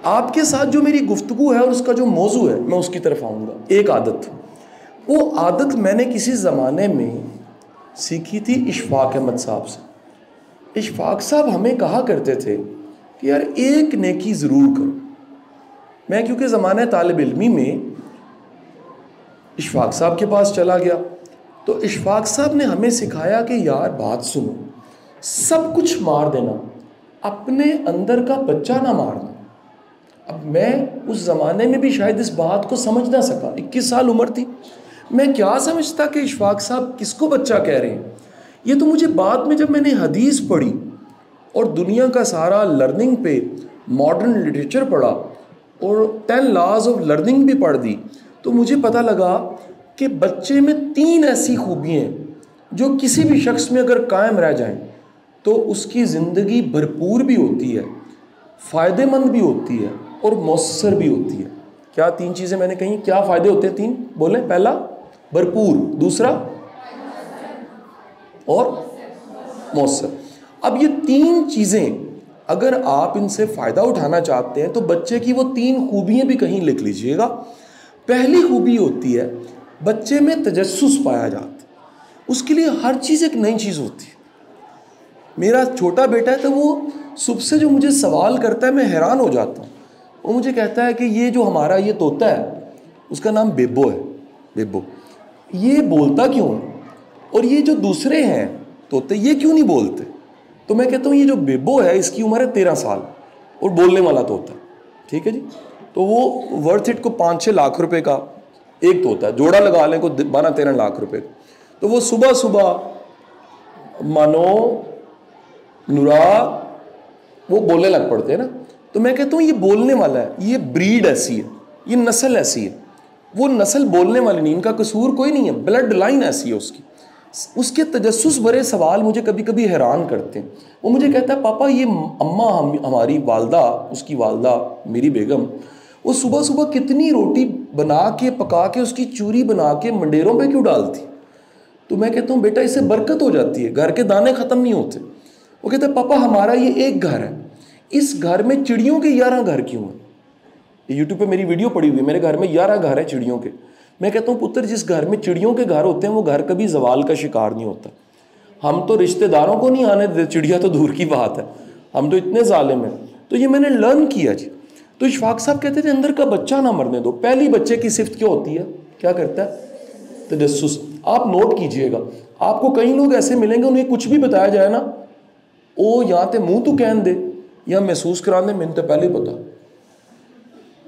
آپ کے ساتھ جو میری گفتگو ہے اور اس کا جو موضوع ہے میں اس کی طرف آؤں گا. ایک عادت، وہ عادت میں نے کسی زمانے میں سیکھی تھی اشفاق احمد صاحب سے. اشفاق صاحب ہمیں کہا کرتے تھے کہ یار ایک نیکی ضرور کرو. میں کیونکہ زمانہ طالب علمی میں اشفاق صاحب کے پاس چلا گیا تو اشفاق صاحب نے ہمیں سکھایا کہ یار بات سنو، سب کچھ مار دینا، اپنے اندر کا بچہ نہ مارنا. اب میں اس زمانے میں بھی شاید اس بات کو سمجھ نہ سکا، 21 سال عمر تھی، میں کیا سمجھتا کہ اشفاق صاحب کس کو بچہ کہہ رہے ہیں. یہ تو مجھے بعد میں جب میں نے حدیث پڑھی اور دنیا کا سارا لرننگ پہ ماڈرن لٹریچر پڑھا اور 10 لاز آف لرننگ بھی پڑھ دی تو مجھے پتہ لگا کہ بچے میں 3 ایسی خوبیاں ہیں جو کسی بھی شخص میں اگر قائم رہ جائیں تو اس کی زندگی بھرپور بھی ہوتی ہے، فائدہ مند بھی ہوتی ہے اور مؤثر بھی ہوتی ہے. کیا 3 چیزیں میں نے کہیں؟ کیا فائدے ہوتے ہیں 3 بولیں؟ پہلا بھرپور، دوسرا اور مؤثر. اب یہ 3 چیزیں اگر آپ ان سے فائدہ اٹھانا چاہتے ہیں تو بچے کی وہ 3 خوبیاں بھی کہیں لکھ لیجئے گا. پہلی خوبی ہوتی ہے بچے میں تجسس پایا جاتا ہے، اس کے لیے ہر چیز ایک نئی چیز ہوتی ہے. میرا چھوٹا بیٹا ہے تو وہ صبح سے جو مجھے سوال کرتا ہے میں حیران ہو جاتا ہوں. وہ مجھے کہتا ہے کہ یہ جو ہمارا یہ طوطا ہے اس کا نام بیبو ہے، بیبو یہ بولتا کیوں ہے، اور یہ جو دوسرے ہیں طوطے یہ کیوں نہیں بولتے. تو میں کہتا ہوں یہ جو بیبو ہے اس کی عمر ہے 13 سال اور بولنے والا طوطا، ٹھیک ہے جی. تو وہ ورتھ اٹ کو 5-6 لاکھ روپے کا ایک طوطا ہے، جوڑا لگا لیں کو 12-13 لاکھ روپے کا. تو وہ صبح صبح مانو نورا وہ بولنے لگ پڑتے ہیں نا. تو میں کہتا ہوں یہ بولنے والا ہے، یہ بریڈ ایسی ہے، یہ نسل ایسی ہے. وہ نسل بولنے والی نہیں، ان کا قصور کوئی نہیں ہے، بلڈ لائن ایسی ہے اس کی. اس کے تجسس بھرے سوال مجھے کبھی کبھی حیران کرتے ہیں. وہ مجھے کہتا ہے پاپا یہ اماں ہماری والدہ، اس کی والدہ میری بیگم، وہ صبح صبح کتنی روٹی بنا کے پکا کے اس کی چوری بنا کے منڈیروں پہ کیوں ڈالتی. تو میں کہتا ہوں بیٹا اس سے برکت ہو جاتی ہے، گھر کے دانے ختم نہیں ہوتے. وہ کہتا ہے پاپا ہمارا یہ ایک گھر ہے، اس گھر میں چڑیوں کے 11 گھر کیوں ہیں. یہ یوٹیوب پہ میری ویڈیو پڑی ہوئی، میرے گھر میں 11 گھر ہیں چڑیوں کے. میں کہتا ہوں پتر جس گھر میں چڑیوں کے گھر ہوتے ہیں وہ گھر کبھی زوال کا شکار نہیں ہوتا. ہم تو رشتہ داروں کو نہیں آنے دیتے، چڑیا تو دور کی بات ہے، ہم تو اتنے ظالم ہیں. تو یہ میں نے لرن کیا جی. تو اشفاق صاحب کہتے تھے اندر کا بچہ نہ مرنے دو. پہلی بچے کی صفت کیا ہوتی ہے؟ کیا کرتا ہے؟ تجسس. آپ نوٹ کیجئے گا، آپ کو کئی لوگ ایسے ملیں گے انہیں کچھ بھی بتایا جائے نا وہ یہاں تے منہ تو کہن دے یا محسوس کران دے، میں نے تو پہلے ہی پتا.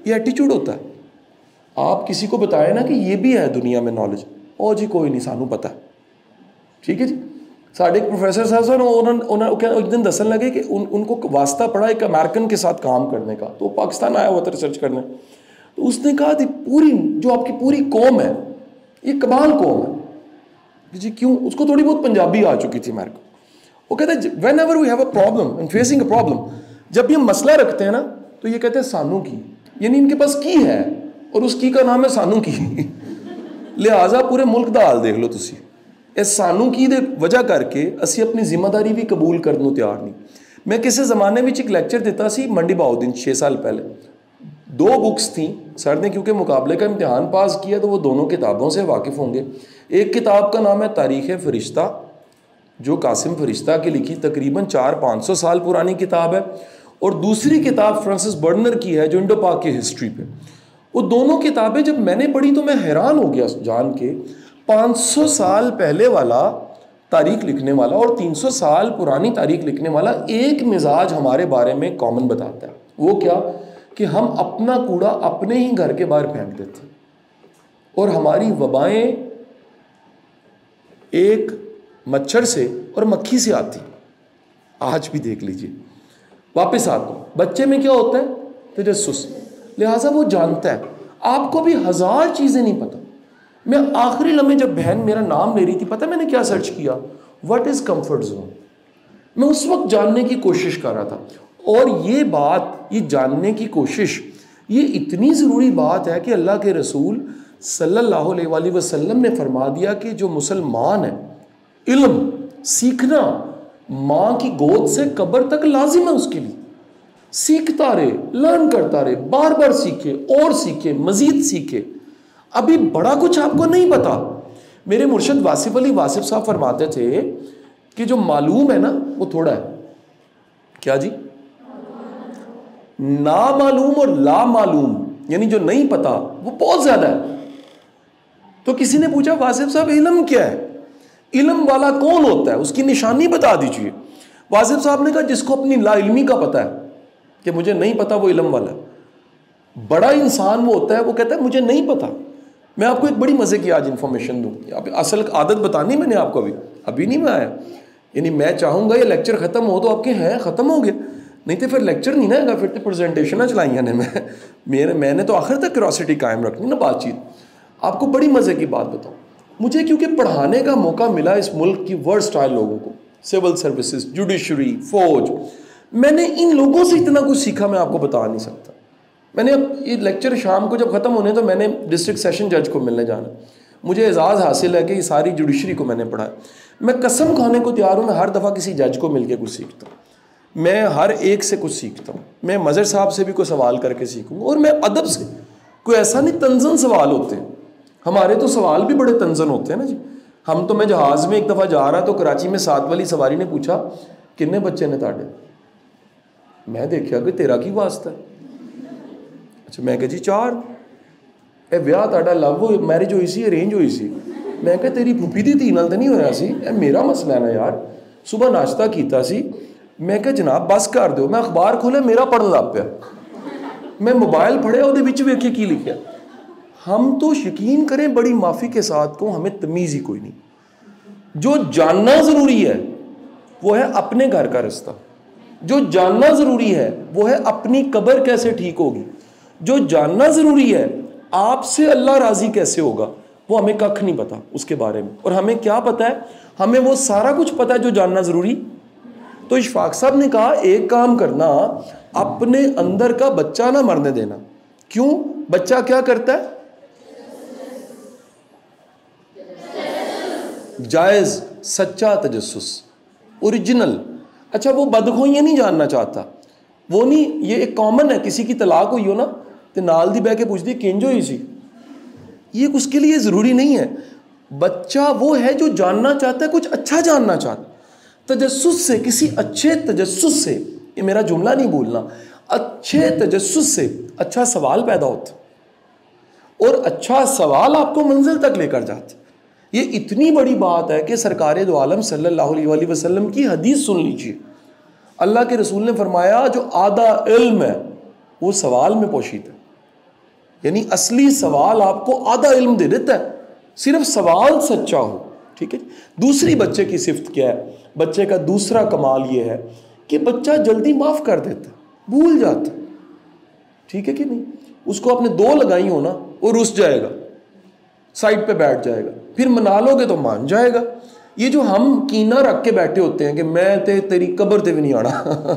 یہ ایٹیچیوڈ ہوتا ہے. آپ کسی کو بتائیں نا کہ یہ بھی ہے دنیا میں نالج، او جی کوئی نہیں سانو پتا ہے، ٹھیک ہے جی. ساڑھے ایک پروفیسر صاحب انہوں ایک دن دسن لگے کہ ان کو واسطہ پڑا ایک امریکن کے ساتھ کام کرنے کا. تو وہ پاکستان آیا ہوا تھا ریسرچ کرنے. تو اس نے کہا تھی پوری جو آپ کی پوری قوم ہے یہ کمال قوم ہے جی. کیوں؟ اس کو تھوڑی بہت پنجابی آ چکی تھی امریکہ. وہ کہتے ہیں whenever we have a problem and facing a problem, جب یہ مسئلہ رکھتے ہیں نا تو یہ کہتے ہیں سانو کی، یعنی ان کے پاس کی ہے اور اس کی کا نام ہے سانو کی. لہٰذا پورے ملک دا حال دیکھ لو تسی. اس سانو کی دے وجہ کر کے اسی اپنی ذمہ داری بھی قبول کرنے تیار نہیں. میں کسی زمانے میں ایک لیکچر دیتا سی منڈی باؤ دن 6 سال پہلے. 2 بکس تھیں سر نے کیونکہ مقابلے کا امتحان پاس کیا تو وہ دونوں کتابوں سے واقف ہوں گے. ایک کتاب کا نام ہے تاریخ فرشتہ جو قاسم فرشتہ کی لکھی، تقریباً 400-500 سال پرانی کتاب ہے. اور دوسری کتاب فرانسس برنر کی ہے جو انڈو پاک کی ہسٹری پہ. وہ دونوں کتابیں جب میں نے پڑھی تو میں حیران ہو گیا جان کے 500 سال پہلے والا تاریخ لکھنے والا اور 300 سال پرانی تاریخ لکھنے والا ایک مزاج ہمارے بارے میں کامن بتاتا ہے. وہ کیا کہ ہم اپنا کوڑا اپنے ہی گھر کے باہر پھینک دیتے ہیں اور ہماری وبائیں ایک مچھر سے اور مکھی سے آتی. آج بھی دیکھ لیجئے. واپس آتا ہوں، بچے میں کیا ہوتا ہے؟ تجسس. لہٰذا وہ جانتا ہے. آپ کو بھی 1000 چیزیں نہیں پتہ. میں آخری لمحے جب بہن میرا نام لے رہی تھی، پتہ میں نے کیا سرچ کیا؟ What is comfort zone. میں اس وقت جاننے کی کوشش کر رہا تھا. اور یہ بات، یہ جاننے کی کوشش، یہ اتنی ضروری بات ہے کہ اللہ کے رسول صلی اللہ علیہ وآلہ وسلم نے فرما دیا کہ جو مسلمان ہے علم سیکھنا ماں کی گود سے قبر تک لازم ہے اس کے لیے. سیکھتا رہے, لرن کرتا رہے, بار بار سیکھے اور سیکھے, مزید سیکھے. ابھی بڑا کچھ آپ کو نہیں پتا. میرے مرشد واصف علی واصف صاحب فرماتے تھے کہ جو معلوم ہے نا وہ تھوڑا ہے. کیا جی؟ نامعلوم اور لا معلوم, یعنی جو نہیں پتا وہ بہت زیادہ ہے. تو کسی نے پوچھا واصف صاحب علم کیا ہے, علم والا کون ہوتا ہے, اس کی نشانی بتا دیجیے. واصف صاحب نے کہا جس کو اپنی لا علمی کا پتا ہے کہ مجھے نہیں پتا وہ علم والا ہے. بڑا انسان وہ ہوتا ہے وہ کہتا ہے مجھے نہیں پتا. میں آپ کو ایک بڑی مزے کی آج انفارمیشن دوں. اصل عادت بتانی میں نے آپ کو ابھی نہیں میں آیا. یعنی میں چاہوں گا یہ لیکچر ختم ہو تو آپ کے ہیں ختم ہو گیا, نہیں تو پھر لیکچر نہیں نا گا, پھر تو پریزنٹیشن چلائیں نے میں نے تو آخر تک کیوریوسٹی قائم رکھنی نا بات چیت. آپ کو بڑی مزے کی بات بتاؤں, مجھے کیونکہ پڑھانے کا موقع ملا اس ملک کی ورسٹائل لوگوں کو, سول سروسز, جوڈیشری, فوج, میں نے ان لوگوں سے اتنا کچھ سیکھا میں آپ کو بتا نہیں سکتا. میں نے یہ لیکچر شام کو جب ختم ہونے تو میں نے ڈسٹرکٹ سیشن جج کو ملنے جانا. مجھے اعزاز حاصل ہے کہ یہ ساری جوڈیشری کو میں نے پڑھا ہے. میں قسم کھانے کو تیار ہوں, میں ہر دفعہ کسی جج کو مل کے کچھ سیکھتا ہوں. میں ہر ایک سے کچھ سیکھتا ہوں. میں مظہر صاحب سے بھی کوئی سوال کر کے سیکھوں گا, اور میں ادب سے. کوئی ایسا نہیں تنزن سوال ہوتے ہیں, ہمارے تو سوال بھی بڑے تنزن ہوتے ہیں نا جی. ہم تو, میں جہاز میں ایک دفعہ جا رہا تو کراچی میں 7 والی سواری نے پوچھا کتنے بچے نے تاڑے. میں دیکھا کہ تیرا کی واسطہ ہے. اچھا میں کہا جی 4. اے ویاہ تاڑا لو میرج ہوئی سی ارینج ہوئی سی. میں کہا تیری پھوپھی دی دھی نال تو نہیں ہویا سی, اے میرا مسئلہ ہے نا یار. صبح ناشتہ کیتا سی, میں کہا جناب بس کر دو. میں اخبار کھولے میرا پڑھن لگ پیا, میں موبائل پڑھے وہ ویکھے کی لکھیا. ہم تو یقین کریں بڑی معافی کے ساتھ کو ہمیں تمیز ہی کوئی نہیں. جو جاننا ضروری ہے وہ ہے اپنے گھر کا رستہ, جو جاننا ضروری ہے وہ ہے اپنی قبر کیسے ٹھیک ہوگی, جو جاننا ضروری ہے آپ سے اللہ راضی کیسے ہوگا, وہ ہمیں ککھ نہیں پتا اس کے بارے میں. اور ہمیں کیا پتا ہے, ہمیں وہ سارا کچھ پتا ہے جو جاننا ضروری. تو اشفاق صاحب نے کہا ایک کام کرنا, اپنے اندر کا بچہ نہ مرنے دینا. کیوں؟ بچہ کیا کرتا ہے؟ جائز سچا تجسس, اوریجنل. اچھا وہ بدخوئیاں نہیں جاننا چاہتا, وہ نہیں. یہ ایک کامن ہے, کسی کی طلاق ہوئی ہو نا تو نال دی بہ کے پوچھ دی کنج ہوئی سی, یہ اس کے لیے ضروری نہیں ہے. بچہ وہ ہے جو جاننا چاہتا ہے, کچھ اچھا جاننا چاہتا ہے. تجسس سے, کسی اچھے تجسس سے, یہ میرا جملہ نہیں بولنا, اچھے تجسس سے اچھا سوال پیدا ہوتا, اور اچھا سوال آپ کو منزل تک لے کر جاتا. یہ اتنی بڑی بات ہے کہ سرکار دو عالم صلی اللہ علیہ وسلم کی حدیث سن لیجیے. اللہ کے رسول نے فرمایا جو آدھا علم ہے وہ سوال میں پوشیدہ ہے. یعنی اصلی سوال آپ کو آدھا علم دے دیتا ہے, صرف سوال سچا ہو. ٹھیک ہے. دوسری بچے کی صفت کیا ہے؟ بچے کا دوسرا کمال یہ ہے کہ بچہ جلدی معاف کر دیتا, بھول جاتا. ٹھیک ہے کہ نہیں؟ اس کو اپنے 2 لگائی ہو نا, وہ رس جائے گا, سائڈ پہ بیٹھ جائے گا, پھر منا لو گے تو مان جائے گا. یہ جو ہم کینہ رکھ کے بیٹھے ہوتے ہیں کہ میں تیری قبر تے بھی نہیں آنا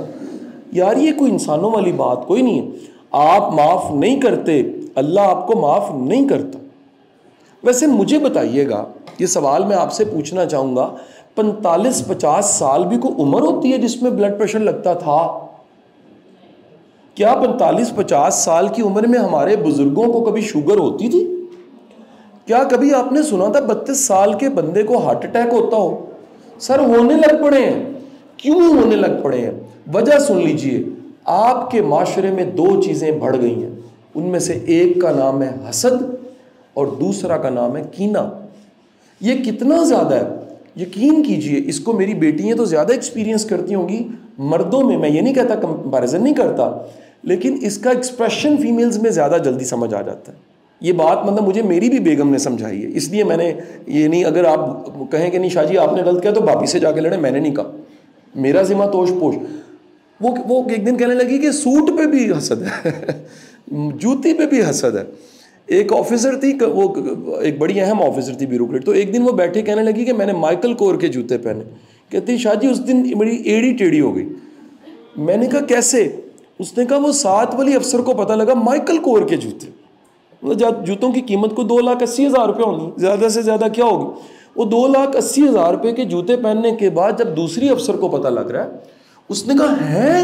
یار یہ کوئی انسانوں والی بات کوئی نہیں ہے. آپ معاف نہیں کرتے, اللہ آپ کو معاف نہیں کرتا. ویسے مجھے بتائیے گا, یہ سوال میں آپ سے پوچھنا چاہوں گا, 45-50 سال بھی کوئی عمر ہوتی ہے جس میں بلڈ پریشر لگتا تھا؟ کیا 45-50 سال کی عمر میں ہمارے بزرگوں کو کبھی شوگر ہوتی تھی؟ کیا کبھی آپ نے سنا تھا 32 سال کے بندے کو ہارٹ اٹیک ہوتا ہو؟ سر ہونے لگ پڑے ہیں. کیوں ہونے لگ پڑے ہیں؟ وجہ سن لیجئے. آپ کے معاشرے میں 2 چیزیں بڑھ گئی ہیں, ان میں سے ایک کا نام ہے حسد اور دوسرا کا نام ہے کینہ. یہ کتنا زیادہ ہے یقین کیجئے, اس کو میری بیٹیاں تو زیادہ ایکسپیرینس کرتی ہوں گی مردوں میں. میں یہ نہیں کہتا, کمپیریزن نہیں کرتا, لیکن اس کا ایکسپریشن فیمیلز میں زیادہ جلدی سمجھ آ جاتا ہے. یہ بات مطلب مجھے میری بھی بیگم نے سمجھائی ہے, اس لیے میں نے یہ نہیں, اگر آپ کہیں کہ نہیں شاہ جی آپ نے غلط کیا تو بھابھی سے جا کے لڑے, میں نے نہیں کہا, میرا ذمہ توش پوش. وہ ایک دن کہنے لگی کہ سوٹ پہ بھی حسد ہے جوتی پہ بھی حسد ہے. ایک آفیسر تھی, وہ ایک بڑی اہم آفیسر تھی بیوروکریٹ, تو ایک دن وہ بیٹھے کہنے لگی کہ میں نے مائیکل کور کے جوتے پہنے. کہتی شاہ جی اس دن بڑی ایڑی ٹیڑھی ہو گئی. میں نے کہا کیسے؟ اس نے کہا وہ 7 والی افسر کو پتہ لگا مائیکل کور کے جوتے, جوتوں کی قیمت کو 2,80,000 روپے ہونی, زیادہ سے زیادہ کیا ہوگی, وہ 2,80,000 روپے کے جوتے پہننے کے بعد جب دوسری افسر کو پتہ لگ رہا ہے, اس نے کہا ہے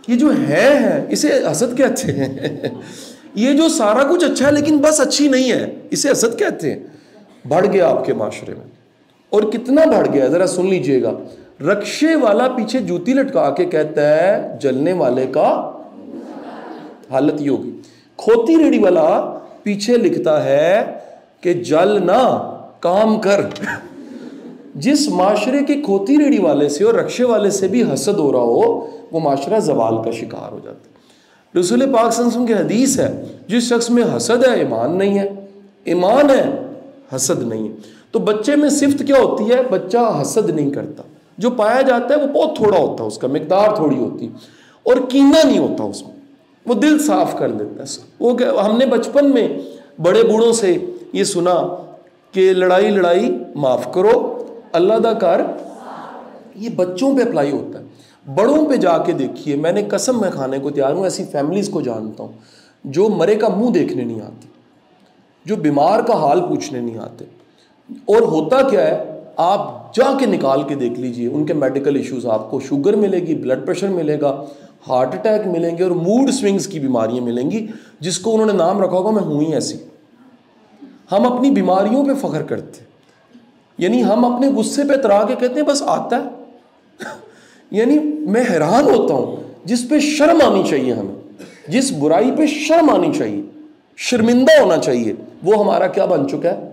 یہ جو ہے اسے حسد کہتے ہیں. یہ جو سارا کچھ اچھا ہے لیکن بس اچھی نہیں ہے, اسے حسد کہتے ہیں. بڑھ گیا آپ کے معاشرے میں, اور کتنا بڑھ گیا ذرا سن لیجئے گا. رکشے والا پیچھے جوتی لٹکا کے کہتا ہے جلنے والے کا حالت یہ ہوگی. کھوتی ریڑھی والا پیچھے لکھتا ہے کہ جل نہ کام کر. جس معاشرے کے کھوتی ریڑھی والے سے اور رکشے والے سے بھی حسد ہو رہا ہو, وہ معاشرہ زوال کا شکار ہو جاتا ہے. رسول پاک صلی اللہ علیہ وسلم کی حدیث ہے, جس شخص میں حسد ہے ایمان نہیں ہے, ایمان ہے حسد نہیں ہے. تو بچے میں صفت کیا ہوتی ہے؟ بچہ حسد نہیں کرتا. جو پایا جاتا ہے وہ بہت تھوڑا ہوتا ہے, اس کا مقدار تھوڑی ہوتی, اور کینہ نہیں ہوتا اس میں, وہ دل صاف کر دیتا ہے. وہ ہم نے بچپن میں بڑے بوڑھوں سے یہ سنا کہ لڑائی لڑائی معاف کرو اللہ دا کر. یہ بچوں پہ اپلائی ہوتا ہے. بڑوں پہ جا کے دیکھیے, میں نے قسم میں کھانے کو تیار ہوں, ایسی فیملیز کو جانتا ہوں جو مرے کا منہ دیکھنے نہیں آتی, جو بیمار کا حال پوچھنے نہیں آتے. اور ہوتا کیا ہے, آپ جا کے نکال کے دیکھ لیجئے ان کے میڈیکل ایشوز. آپ کو شوگر ملے گی, بلڈ پریشر ملے گا, ہارٹ اٹیک ملیں گے, اور موڈ سوئنگز کی بیماریاں ملیں گی, جس کو انہوں نے نام رکھا ہوگا میں ہوں ہی ایسی. ہم اپنی بیماریوں پہ فخر کرتے ہیں, یعنی ہم اپنے غصے پہ اترا کے کہتے ہیں بس آتا ہے. یعنی میں حیران ہوتا ہوں, جس پہ شرم آنی چاہیے ہمیں, جس برائی پہ شرم آنی چاہیے, شرمندہ ہونا چاہیے, وہ ہمارا کیا بن چکا ہے.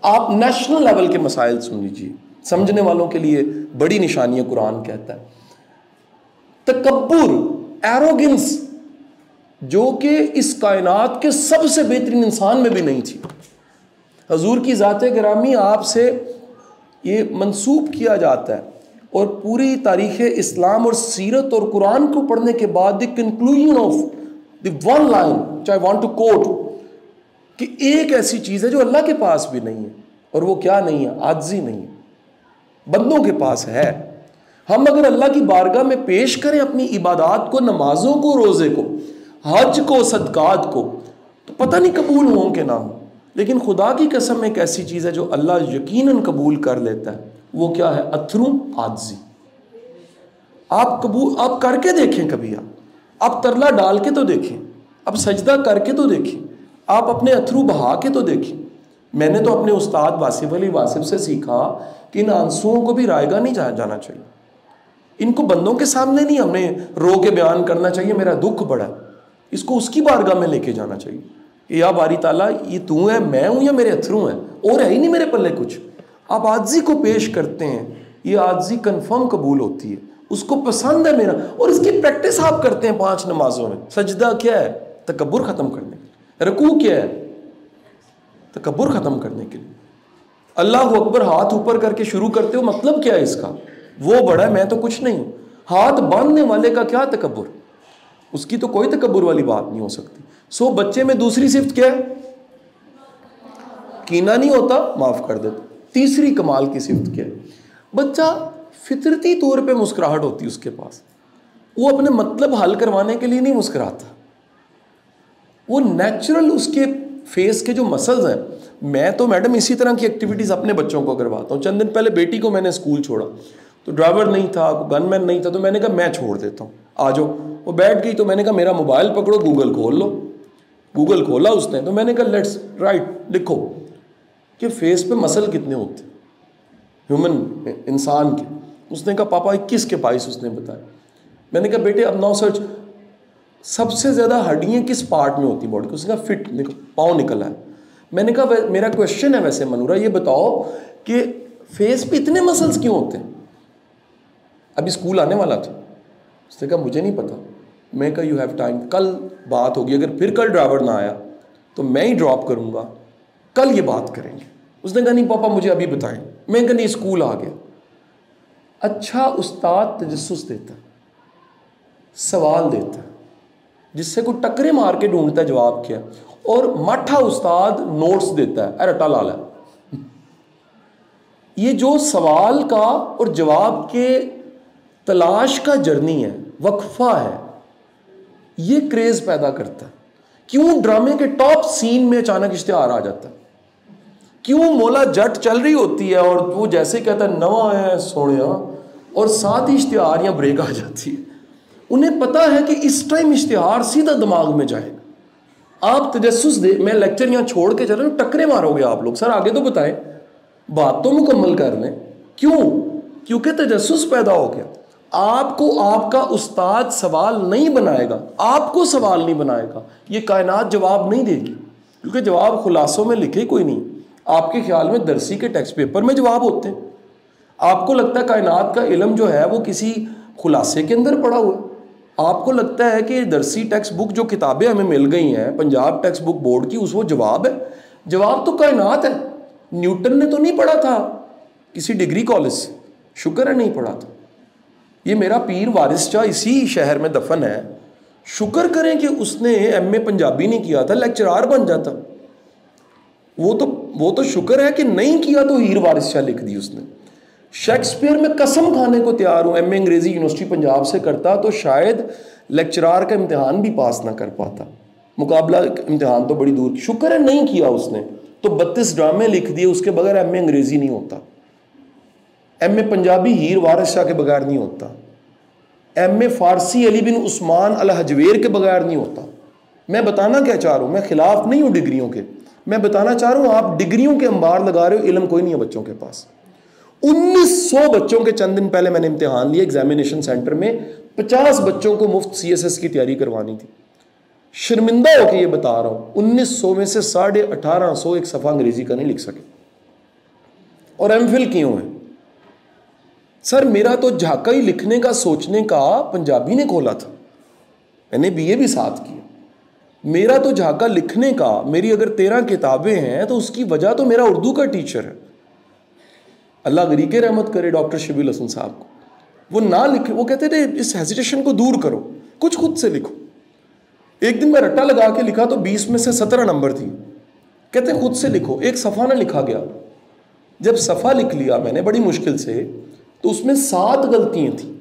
آپ نیشنل لیول کے مسائل سن لیجیے, سمجھنے والوں کے لیے بڑی نشانی ہے. قرآن کہتا ہے تکبر, ایروگنس, جو کہ اس کائنات کے سب سے بہترین انسان میں بھی نہیں تھی. حضور کی ذات گرامی آپ سے یہ منسوب کیا جاتا ہے, اور پوری تاریخ اسلام اور سیرت اور قرآن کو پڑھنے کے بعد the conclusion of the one line which I want to quote, کہ ایک ایسی چیز ہے جو اللہ کے پاس بھی نہیں ہے, اور وہ کیا نہیں ہے؟ عاجزی نہیں ہے. بندوں کے پاس ہے. ہم اگر اللہ کی بارگاہ میں پیش کریں اپنی عبادات کو, نمازوں کو, روزے کو, حج کو, صدقات کو, تو پتہ نہیں قبول ہوں کہ نہ ہوں. لیکن خدا کی قسم ایک ایسی چیز ہے جو اللہ یقیناً قبول کر لیتا ہے, وہ کیا ہے؟ اتھرو عاجزی. آپ کر کے دیکھیں کبھی, آپ ترلا ڈال کے تو دیکھیں, آپ سجدہ کر کے تو دیکھیں, آپ اپنے اتھرو بہا کے تو دیکھیں. میں نے تو اپنے استاد واصف علی واصف سے سیکھا کہ ان آنسوؤں کو بھی رائے گا نہیں جانا چاہیے, ان کو بندوں کے سامنے نہیں ہم نے رو کے بیان کرنا چاہیے میرا دکھ بڑا ہے, اس کو اس کی بارگاہ میں لے کے جانا چاہیے کہ یا باری تعالیٰ یہ تو ہے, میں ہوں, یا میرے اتھرو ہیں, اور ہے ہی نہیں میرے پلے کچھ. آپ عاجزی کو پیش کرتے ہیں, یہ عاجزی کنفرم قبول ہوتی ہے, اس کو پسند ہے میرا, اور اس کی پریکٹس آپ کرتے ہیں 5 نمازوں میں. سجدہ کیا ہے؟ تکبر ختم کرنے کے لیے. رکوع کیا ہے؟ تکبر ختم کرنے کے لیے. اللہ اکبر ہاتھ اوپر کر کے شروع کرتے ہو, مطلب کیا ہے اس کا؟ وہ بڑا ہے, میں تو کچھ نہیں ہوں. ہاتھ باندھنے والے کا کیا تکبر؟ اس کی تو کوئی تکبر والی بات نہیں ہو سکتی. سو بچے میں دوسری صفت کیا ہے؟ کینہ نہیں ہوتا, معاف کر دیتا. تیسری کمال کی صفت کیا ہے؟ بچہ فطرتی طور پہ مسکراہٹ ہوتی اس کے پاس, وہ اپنے مطلب حل کروانے کے لیے نہیں مسکراتا, وہ نیچرل اس کے فیس کے جو مسلز ہیں. میں تو میڈم اسی طرح کی ایکٹیویٹیز اپنے بچوں کو کرواتا ہوں. چند دن پہلے بیٹی کو میں نے اسکول چھوڑا, تو ڈرائیور نہیں تھا, گن مین نہیں تھا, تو میں نے کہا میں چھوڑ دیتا ہوں, آ جاؤ. وہ بیٹھ گئی, تو میں نے کہا میرا موبائل پکڑو, گوگل کھول لو. گوگل کھولا اس نے, تو میں نے کہا لیٹس رائٹ, لکھو کہ فیس پہ مسل کتنے ہوتے ہیں ہیومن انسان کے. اس نے کہا پاپا 21 کے 22 اس نے بتایا. میں نے کہا بیٹے اب ناؤ سرچ, سب سے زیادہ ہڈیاں کس پارٹ میں ہوتی باڈی کو؟ اس نے کہا فٹ, پاؤں نکلا ہے. میں نے کہا میرا کویشچن ہے ویسے منورہ, یہ بتاؤ کہ فیس پہ اتنے مسلز کیوں ہوتے ہیں؟ ابھی اسکول آنے والا تھا, اس نے کہا مجھے نہیں پتا. میں کہا یو ہیو ٹائم, کل بات ہوگی, اگر پھر کل ڈرائیور نہ آیا تو میں ہی ڈراپ کروں گا, کل یہ بات کریں گے. اس نے کہا نہیں پاپا مجھے ابھی بتائیں. میں کہا نہیں, اسکول آ گیا. اچھا استاد تجسس دیتا ہے, سوال دیتا ہے, جس سے کوئی ٹکرے مار کے ڈھونڈتا ہے جواب کیا, اور مٹھا استاد نوٹس دیتا ہے, رٹا لالا. یہ جو سوال کا اور جواب کے تلاش کا جرنی ہے, وقفہ ہے, یہ کریز پیدا کرتا ہے. کیوں ڈرامے کے ٹاپ سین میں اچانک اشتہار آ جاتا ہے؟ کیوں مولا جٹ چل رہی ہوتی ہے اور وہ جیسے کہتا ہے نواں ہے سوڑیا, اور ساتھ ہی اشتہار یا بریک آ جاتی ہے. انہیں پتا ہے کہ اس ٹائم اشتہار سیدھا دماغ میں جائے گا. آپ تجسس دے, میں لیکچر یہاں چھوڑ کے چل رہا ہوں, ٹکرے مارو گے آپ لوگ. سر آگے تو بتائیں, بات تو مکمل کر لیں. کیوں؟ کیونکہ تجسس پیدا ہو گیا. آپ کو آپ کا استاد سوال نہیں بنائے گا, آپ کو سوال نہیں بنائے گا, یہ کائنات جواب نہیں دے گی, کیونکہ جواب خلاصوں میں لکھے کوئی نہیں. آپ کے خیال میں درسی کے ٹیکسٹ پیپر میں جواب ہوتے ہیں. آپ کو لگتا ہے کائنات کا علم جو ہے وہ کسی خلاصے کے اندر پڑا ہوا ہے. آپ کو لگتا ہے کہ درسی ٹیکسٹ بک جو کتابیں ہمیں مل گئی ہیں پنجاب ٹیکسٹ بک بورڈ کی, اس وہ جواب ہے. جواب تو کائنات ہے. نیوٹن نے تو نہیں پڑھا تھا کسی ڈگری کالج سے, شکر ہے نہیں پڑھا تھا. یہ میرا پیر وارث شاہ اسی شہر میں دفن ہے, شکر کریں کہ اس نے ایم اے پنجابی نہیں کیا تھا, لیکچرار بن جاتا. وہ تو شکر ہے کہ نہیں کیا تو ہیر وارث شاہ لکھ دی اس نے. شیکسپیئر میں قسم کھانے کو تیار ہوں, ایم اے انگریزی یونیورسٹی پنجاب سے کرتا تو شاید لیکچرار کا امتحان بھی پاس نہ کر پاتا, مقابلہ امتحان تو بڑی دور کی. شکر ہے نہیں کیا اس نے, تو 32 ڈرامے لکھ دیے, اس کے بغیر ایم اے انگریزی نہیں ہوتا. ایم اے پنجابی ہیر وارث شاہ کے بغیر نہیں ہوتا. ایم اے فارسی علی بن عثمان الحجویر کے بغیر نہیں ہوتا. میں بتانا کیا چاہ رہا ہوں, میں خلاف نہیں ہوں ڈگریوں کے, میں بتانا چاہ رہا ہوں آپ ڈگریوں کے انبار لگا رہے ہو, علم کوئی نہیں ہے بچوں کے پاس. 1900 بچوں کے چند دن پہلے میں نے امتحان لیا ایگزامینیشن سینٹر میں, 50 بچوں کو مفت CSS کی تیاری کروانی تھی. شرمندہ ہو کے یہ بتا رہا ہوں, 1900 میں سے 1850 ایک صفحہ انگریزی کا نہیں لکھ سکے, اور ایم فل کیوں ہیں. سر میرا تو جھاکا ہی لکھنے کا سوچنے کا پنجابی نے کھولا تھا, میں نے BA بھی ساتھ کیا. میرا تو جھاکا لکھنے کا, میری اگر 13 کتابیں ہیں تو اس کی وجہ تو میرا اردو کا ٹیچر ہے, اللہ غریق رحمت کرے ڈاکٹر شبیل حسن صاحب کو. وہ نہ لکھے, وہ کہتے تھے اس ہیزیٹیشن کو دور کرو, کچھ خود سے لکھو. ایک دن میں رٹا لگا کے لکھا تو 20 میں سے 17 نمبر تھی. کہتے خود سے لکھو, ایک صفحہ نہ لکھا گیا. جب صفحہ لکھ لیا میں نے بڑی مشکل سے, تو اس میں 7 غلطیاں تھیں,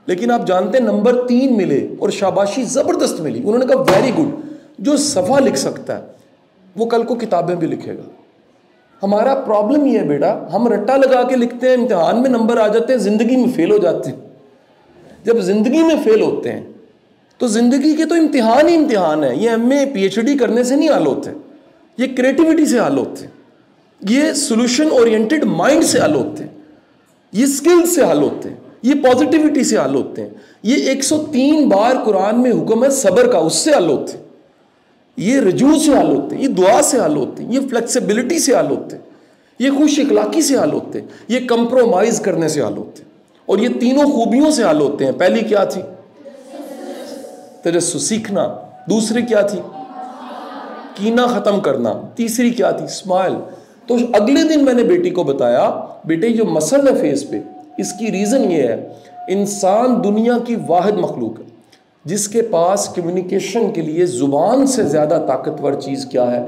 لیکن آپ جانتے ہیں نمبر 3 ملے اور شاباشی زبردست ملی. انہوں نے کہا ویری گڈ, جو صفحہ لکھ سکتا ہے وہ کل کو کتابیں بھی لکھے گا. ہمارا پرابلم یہ ہے بیٹا, ہم رٹا لگا کے لکھتے ہیں, امتحان میں نمبر آ جاتے ہیں, زندگی میں فیل ہو جاتے ہیں. جب زندگی میں فیل ہوتے ہیں تو زندگی کے تو امتحان ہی امتحان ہے. یہ MA PhD کرنے سے نہیں حل ہوتے, یہ کریٹیوٹی سے حل ہوتے ہیں, یہ سولوشن اورینٹڈ مائنڈ سے حل ہوتے ہیں, یہ اسکل سے حل ہوتے ہیں, یہ پازیٹیوٹی سے حل ہوتے ہیں. یہ 103 بار قرآن میں حکم ہے صبر کا, اس سے حل ہوتے ہیں. یہ رجوع سے حل ہوتے ہیں, یہ دعا سے حل ہوتے ہیں, یہ فلیکسیبلٹی سے حل ہوتے ہیں, یہ خوش اخلاقی سے حل ہوتے ہیں, یہ کمپرومائز کرنے سے حل ہوتے ہیں, اور یہ تینوں خوبیوں سے حل ہوتے ہیں. پہلی کیا تھی؟ تجسس, سیکھنا. دوسری کیا تھی؟ کینہ ختم کرنا. تیسری کیا تھی؟ اسمائل. تو اگلے دن میں نے بیٹی کو بتایا, بیٹے جو مسل ہے فیس پہ, اس کی ریزن یہ ہے, انسان دنیا کی واحد مخلوق ہے جس کے پاس کمیونیکیشن کے لیے زبان سے زیادہ طاقتور چیز کیا ہے؟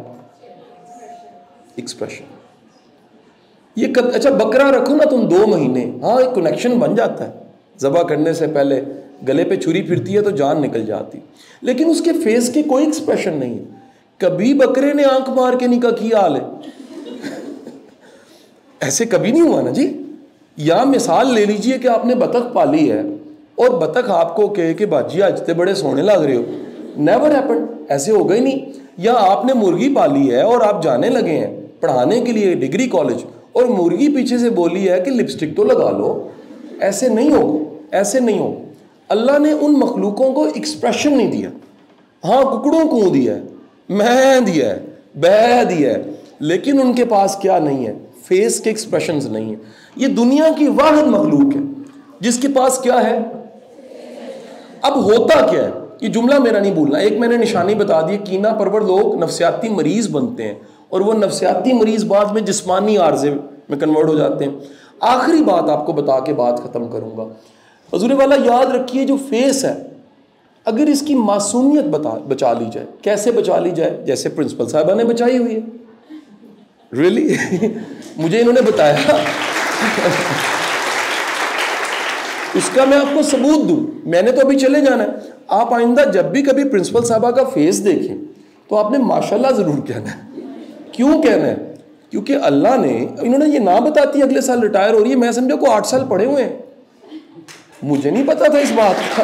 ایکسپریشن. یہ اچھا بکرا رکھو نا تم 2 مہینے, ہاں ایک کنیکشن بن جاتا ہے, ذبح کرنے سے پہلے گلے پہ چھری پھرتی ہے تو جان نکل جاتی, لیکن اس کے فیس کی کوئی ایکسپریشن نہیں ہے. کبھی بکرے نے آنکھ مار کے نہیں کہا کیا حال ہے؟ ایسے کبھی نہیں ہوا نا جی. یا مثال لے لیجئے کہ آپ نے بطخ پالی ہے اور بطخ آپ کو کہے کہ باجی آج تے بڑے سونے لگ رہے ہو, نیور ہیپن, ایسے ہوگا ہی نہیں. یا آپ نے مرغی پالی ہے اور آپ جانے لگے ہیں پڑھانے کے لیے ڈگری کالج, اور مرغی پیچھے سے بولی ہے کہ لپسٹک تو لگا لو, ایسے نہیں ہوگا, ایسے نہیں ہوگا. اللہ نے ان مخلوقوں کو ایکسپریشن نہیں دیا. ہاں ککڑوں کو دیا ہے, میں دیا ہے, بہ دیا ہے, لیکن ان کے پاس کیا نہیں ہے؟ فیس کے ایکسپریشنز نہیں ہیں. یہ دنیا کی واحد مخلوق ہے جس کے پاس کیا ہے. اب ہوتا کیا ہے, یہ جملہ میرا نہیں بھولنا, ایک میں نے نشانی بتا دی, کینہ پرور لوگ نفسیاتی مریض بنتے ہیں, اور وہ نفسیاتی مریض بعد میں جسمانی عارضے میں کنورٹ ہو جاتے ہیں. آخری بات آپ کو بتا کے بات ختم کروں گا. حضور والا یاد رکھیے, جو فیس ہے اگر اس کی معصومیت بچا لی جائے, کیسے بچا لی جائے؟ جیسے پرنسپل صاحبہ نے بچائی ہوئی ہے. ریلی مجھے انہوں نے بتایا, اس کا میں آپ کو ثبوت دوں, میں نے تو ابھی چلے جانا ہے. آپ آئندہ جب بھی کبھی پرنسپل صاحبہ کا فیس دیکھیں تو آپ نے ماشاءاللہ ضرور کہنا ہے. کیوں کہنا ہے؟ کیونکہ اللہ نے, انہوں نے یہ نہ بتاتی اگلے سال ریٹائر ہو رہی ہے, میں سمجھا کو 8 سال پڑھے ہوئے ہیں. مجھے نہیں پتا تھا اس بات کا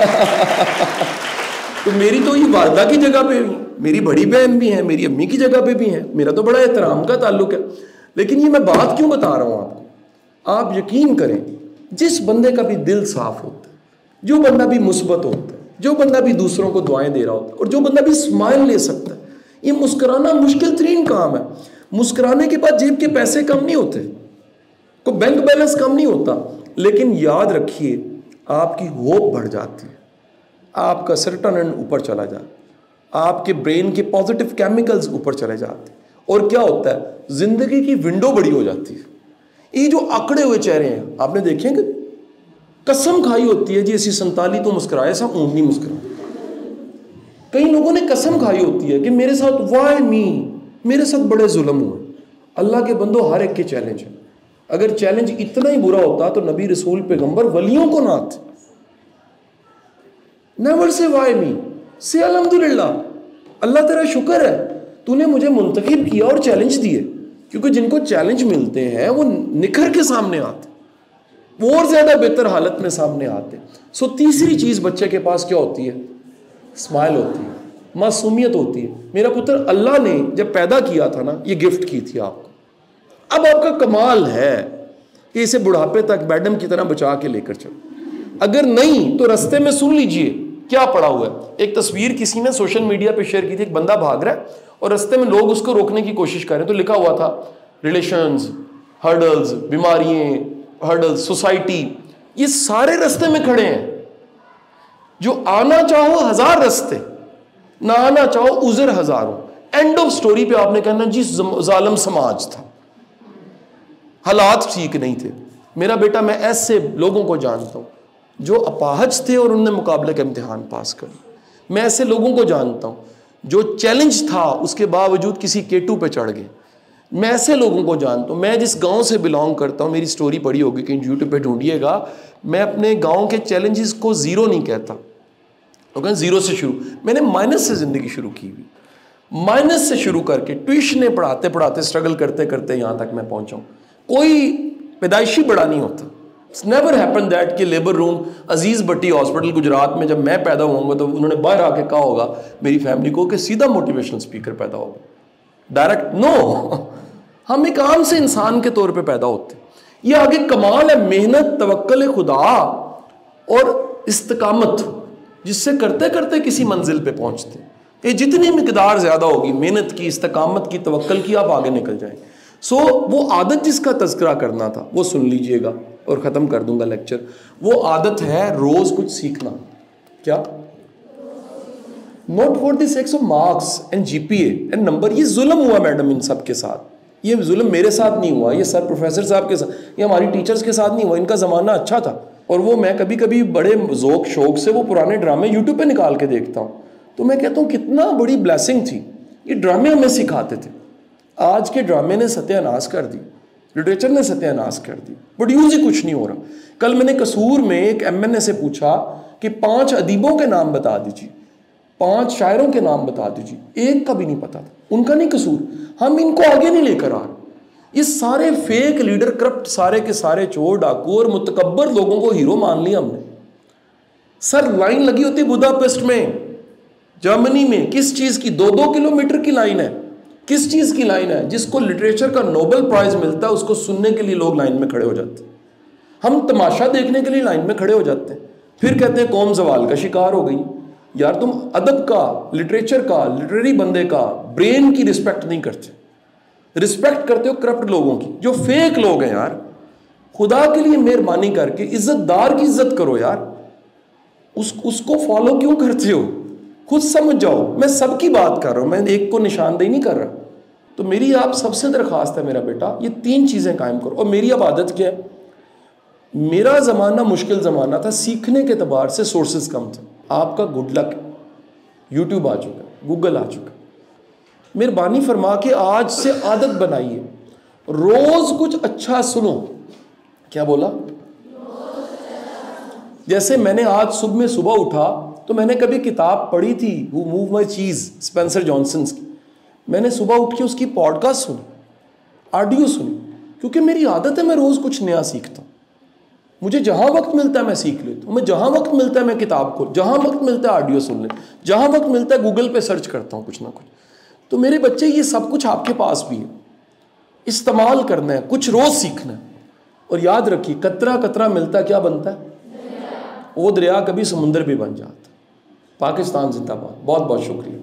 تو میری تو یہ والدہ کی جگہ پہ بھی، میری بڑی بہن بھی ہیں، میری امی کی جگہ پہ بھی ہیں، میرا تو بڑا احترام کا تعلق ہے. لیکن یہ میں بات کیوں بتا رہا ہوں آپ کو؟ آپ یقین کریں، جس بندے کا بھی دل صاف ہوتا ہے، جو بندہ بھی مثبت ہوتا ہے، جو بندہ بھی دوسروں کو دعائیں دے رہا ہوتا ہے، اور جو بندہ بھی اسمائل لے سکتا ہے. یہ مسکرانا مشکل ترین کام ہے. مسکرانے کے بعد جیب کے پیسے کم نہیں ہوتے، کوئی بینک بیلنس کم نہیں ہوتا، لیکن یاد رکھیے آپ کی ہوپ بڑھ جاتی ہے، آپ کا سیروٹونن اوپر چلا جاتا ہے، آپ کے برین کے پازیٹیو کیمیکلز اوپر چلے جاتے ہیں، اور کیا ہوتا ہے، زندگی کی ونڈو بڑی ہو جاتی ہے. یہ جو اکڑے ہوئے چہرے ہیں آپ نے دیکھے کہ قسم کھائی ہوتی ہے جی اسی 47 تو مسکرائے سا اونٹ نہیں مسکرا. کئی لوگوں نے قسم کھائی ہوتی ہے کہ میرے ساتھ وائی می، میرے ساتھ بڑے ظلم ہوئے. اللہ کے بندو ہر ایک کے چیلنج ہے. اگر چیلنج اتنا ہی برا ہوتا تو نبی رسول پیغمبر ولیوں کو نہ آتے. نیور سے وائی می، سے الحمدللہ، اللہ تیرا شکر ہے تو نے مجھے منتخب کیا اور چیلنج دیے. کیونکہ جن کو چیلنج ملتے ہیں وہ نکھر کے سامنے آتے، وہ اور زیادہ بہتر حالت میں سامنے آتے. سو تیسری چیز بچے کے پاس کیا ہوتی ہے؟ اسمائل ہوتی ہے، معصومیت ہوتی ہے. میرا پتر اللہ نے جب پیدا کیا تھا نا، یہ گفٹ کی تھی آپ کو. اب آپ کا کمال ہے کہ اسے بڑھاپے تک میڈم کی طرح بچا کے لے کر چلو. اگر نہیں تو رستے میں سن لیجئے کیا پڑا ہوا ہے. ایک تصویر کسی نے سوشل میڈیا پہ شیئر کی تھی، ایک بندہ بھاگ رہا ہے اور رستے میں لوگ اس کو روکنے کی کوشش کر رہے ہیں، تو لکھا ہوا تھا ریلیشنز، ہرڈلز، بیماریاں، ہرڈلز، سوسائٹی، یہ سارے رستے میں کھڑے ہیں. جو آنا چاہو 1000 رستے، نہ آنا چاہو عذر ہزاروں. اینڈ آف سٹوری پہ آپ نے کہنا جی ظالم سماج تھا، حالات ٹھیک نہیں تھے. میرا بیٹا، میں ایسے لوگوں کو جانتا ہوں جو اپاہج تھے اور انہوں نے مقابلے کا امتحان پاس کر. میں ایسے لوگوں کو جانتا ہوں جو چیلنج تھا اس کے باوجود کسی کیٹو پہ چڑھ گئے. میں ایسے لوگوں کو جانتا ہوں. میں جس گاؤں سے بلانگ کرتا ہوں، میری سٹوری پڑھی ہوگی کہیں یوٹیوب پہ ڈھونڈیے گا، میں اپنے گاؤں کے چیلنجز کو زیرو نہیں کہتا، کہتے ہیں زیرو سے شروع. میں نے مائنس سے زندگی شروع کی ہوئی، مائنس سے شروع کر کے ٹیوشنیں پڑھاتے پڑھاتے اسٹرگل کرتے کرتے یہاں تک میں پہنچا ہوں. کوئی پیدائشی بڑا نہیں ہوتا. It's never happened that کہ لیبر روم عزیز بٹی ہاسپٹل گجرات میں جب میں پیدا ہوں گا تو انہوں نے باہر آ کے کہا ہوگا میری فیملی کو کہ سیدھا موٹیویشنل اسپیکر پیدا ہوگا. ڈائریکٹ نو، ہم ایک عام سے انسان کے طور پہ پیدا ہوتے. یہ آگے کمال ہے محنت، توکل خدا اور استقامت، جس سے کرتے کرتے کسی منزل پہ پہنچتے. یہ جتنی مقدار زیادہ ہوگی محنت کی، استقامت کی، توکل کی، آپ آگے نکل جائیں. سو وہ عادت جس کا تذکرہ کرنا تھا وہ سن لیجئے گا اور ختم کر دوں گا لیکچر. وہ عادت ہے روز کچھ سیکھنا. کیا؟ Not for the sake of marks and G P A and number. یہ ظلم ہوا میڈم ان سب کے ساتھ. یہ ظلم میرے ساتھ نہیں ہوا، یہ سر پروفیسر صاحب کے ساتھ، یہ ہماری ٹیچرز کے ساتھ نہیں ہوا. ان کا زمانہ اچھا تھا، اور وہ میں کبھی کبھی بڑے ذوق شوق سے وہ پرانے ڈرامے یوٹیوب پہ نکال کے دیکھتا ہوں تو میں کہتا ہوں کتنا بڑی بلیسنگ تھی. یہ ڈرامے ہمیں سکھاتے تھے. آج کے ڈرامے نے ستیہ ناش کر دی، لٹریچر نے ستیہ ناش کر دی، پروڈیوس ہی کچھ نہیں ہو رہا. کل میں نے قصور میں ایک ایم این اے سے پوچھا کہ 5 ادیبوں کے نام بتا دیجیے، 5 شاعروں کے نام بتا دیجیے، ایک کا بھی نہیں پتا تھا. ان کا نہیں قصور، ہم ان کو آگے نہیں لے کر آ رہے. یہ سارے فیک لیڈر، کرپٹ، سارے کے سارے چور ڈاکو اور متکبر لوگوں کو ہیرو مان لیا ہم نے. سر لائن لگی ہوتی بداپیسٹ میں، جرمنی میں، کس چیز کی؟ 2-2 کلومیٹر کی لائن ہے. کس چیز کی لائن ہے؟ جس کو لٹریچر کا نوبل پرائز ملتا ہے اس کو سننے کے لیے لوگ لائن میں کھڑے ہو جاتے ہیں. ہم تماشا دیکھنے کے لیے لائن میں کھڑے ہو جاتے ہیں، پھر کہتے ہیں قوم زوال کا شکار ہو گئی. یار تم ادب کا، لٹریچر کا، لٹریری بندے کا، برین کی رسپیکٹ نہیں کرتے. رسپیکٹ کرتے ہو کرپٹ لوگوں کی جو فیک لوگ ہیں. یار خدا کے لیے مہربانی کر کے عزت دار کی عزت کرو یار. اس کو فالو کیوں کرتے ہو؟ خود سمجھ جاؤ. میں سب کی بات کر رہا ہوں، میں ایک کو نشاندہی نہیں کر رہا. تو میری آپ سب سے درخواست ہے میرا بیٹا، یہ 3 چیزیں قائم کرو. اور میری اب عادت کیا ہے؟ میرا زمانہ مشکل زمانہ تھا، سیکھنے کے اعتبار سے سورسز کم تھے. آپ کا گڈ لک، یوٹیوب آ چکا، گوگل آ چکا. مہربانی فرما کے آج سے عادت بنائیے، روز کچھ اچھا سنو. کیا بولا؟ جیسے میں نے آج صبح اٹھا تو میں نے کبھی کتاب پڑھی تھی Who Moved My Cheese، Spencer Johnson's کی. میں نے صبح اٹھ کے اس کی پوڈ کاسٹ سنی، آڈیو سنی، کیونکہ میری عادت ہے میں روز کچھ نیا سیکھتا ہوں. مجھے جہاں وقت ملتا ہے میں سیکھ لیتا ہوں، میں جہاں وقت ملتا ہے میں کتاب کو، جہاں وقت ملتا ہے آڈیو سن لیں، جہاں وقت ملتا ہے گوگل پہ سرچ کرتا ہوں کچھ نہ کچھ. تو میرے بچے یہ سب کچھ آپ کے پاس بھی ہے، استعمال کرنا ہے، کچھ روز سیکھنا ہے. اور یاد رکھیے قطرہ قطرہ ملتا کیا بنتا ہے؟ وہ دریا کبھی سمندر بھی بن جاتا. پاکستان زندہ باد. بہت بہت شکریہ.